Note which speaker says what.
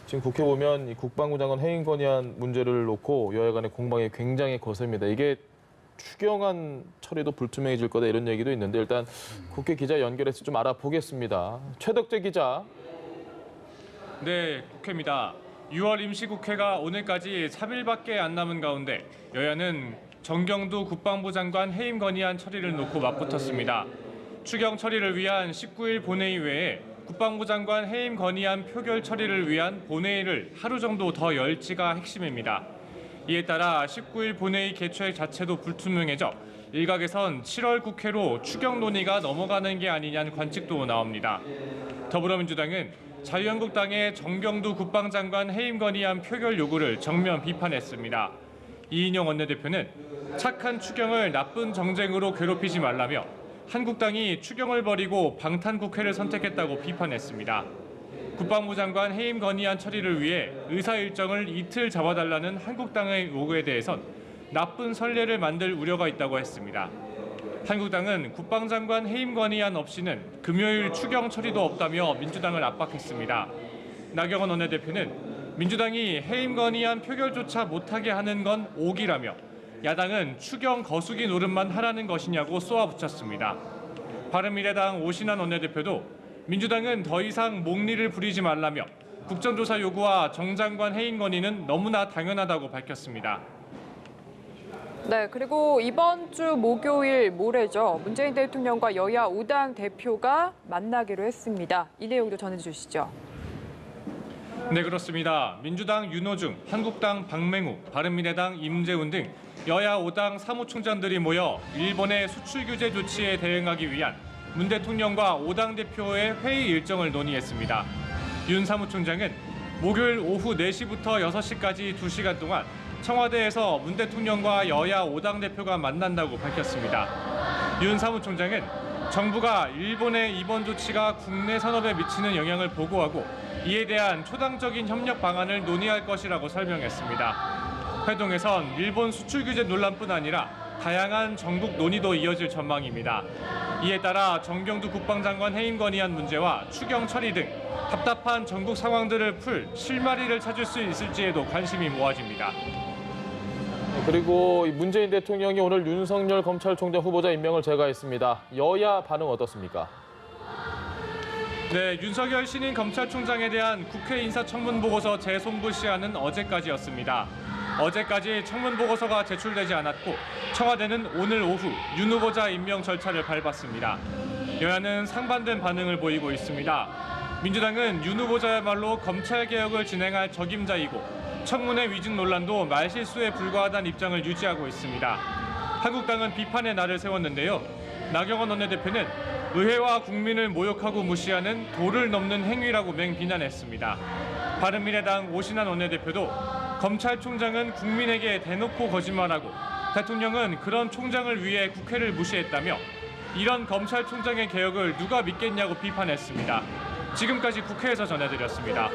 Speaker 1: 지금 국회 보면 이 국방부 장관 해임 건의안 문제를 놓고 여야 간의 공방이 굉장히 거셉니다. 이게 추경안 처리도 불투명해질 거다 이런 얘기도 있는데 일단 국회 기자 연결해서 좀 알아보겠습니다. 최덕재 기자.
Speaker 2: 네, 국회입니다. 6월 임시국회가 오늘까지 3일밖에 안 남은 가운데 여야는 정경두 국방부 장관 해임 건의안 처리를 놓고 맞붙었습니다. 추경 처리를 위한 19일 본회의 외에 국방부 장관 해임 건의안 표결 처리를 위한 본회의를 하루 정도 더 열지가 핵심입니다. 이에 따라 19일 본회의 개최 자체도 불투명해져 일각에선 7월 국회로 추경 논의가 넘어가는 게 아니냐는 관측도 나옵니다. 더불어민주당은 자유한국당의 정경두 국방장관 해임 건의안 표결 요구를 정면 비판했습니다. 이인영 원내대표는 착한 추경을 나쁜 정쟁으로 괴롭히지 말라며 한국당이 추경을 버리고 방탄국회를 선택했다고 비판했습니다. 국방부 장관 해임 건의안 처리를 위해 의사 일정을 이틀 잡아달라는 한국당의 요구에 대해선 나쁜 선례를 만들 우려가 있다고 했습니다. 한국당은 국방장관 해임 건의안 없이는 금요일 추경 처리도 없다며 민주당을 압박했습니다. 나경원 원내대표는 민주당이 해임 건의안 표결조차 못하게 하는 건 오기라며 야당은 추경 거수기 노릇만 하라는 것이냐고 쏘아붙였습니다. 바른미래당 오신환 원내대표도 민주당은 더 이상 목리를 부리지 말라며 국정조사 요구와 정 장관 해임 건의는 너무나 당연하다고 밝혔습니다.
Speaker 3: 네, 그리고 이번 주 목요일 모레죠. 문재인 대통령과 여야 5당 대표가 만나기로 했습니다. 이 내용도 전해주시죠.
Speaker 2: 네, 그렇습니다. 민주당 윤호중, 한국당 박맹우, 바른미래당 임재훈 등 여야 5당 사무총장들이 모여 일본의 수출 규제 조치에 대응하기 위한 문 대통령과 5당 대표의 회의 일정을 논의했습니다. 윤 사무총장은 목요일 오후 4시부터 6시까지 2시간 동안 청와대에서 문 대통령과 여야 5당 대표가 만난다고 밝혔습니다. 윤 사무총장은 정부가 일본의 이번 조치가 국내 산업에 미치는 영향을 보고하고 이에 대한 초당적인 협력 방안을 논의할 것이라고 설명했습니다. 회동에선 일본 수출 규제 논란뿐 아니라 다양한 전국 논의도 이어질 전망입니다. 이에 따라 정경두 국방장관 해임 건의안 문제와 추경 처리 등 답답한 전국 상황들을 풀 실마리를 찾을 수 있을지에도 관심이 모아집니다.
Speaker 1: 그리고 문재인 대통령이 오늘 윤석열 검찰총장 후보자 임명을 제거했습니다. 여야 반응 어떻습니까?
Speaker 2: 네, 윤석열 신임 검찰총장에 대한 국회 인사청문보고서 재송부 시한은 어제까지였습니다. 어제까지 청문보고서가 제출되지 않았고 청와대는 오늘 오후 윤 후보자 임명 절차를 밟았습니다. 여야는 상반된 반응을 보이고 있습니다. 민주당은 윤 후보자야말로 검찰개혁을 진행할 적임자이고 청문회 위증 논란도 말실수에 불과하다는 입장을 유지하고 있습니다. 한국당은 비판의 날을 세웠는데요. 나경원 원내대표는 의회와 국민을 모욕하고 무시하는 도를 넘는 행위라고 맹비난했습니다. 바른미래당 오신환 원내대표도 검찰총장은 국민에게 대놓고 거짓말하고 대통령은 그런 총장을 위해 국회를 무시했다며 이런 검찰총장의 개혁을 누가 믿겠냐고 비판했습니다. 지금까지 국회에서 전해드렸습니다.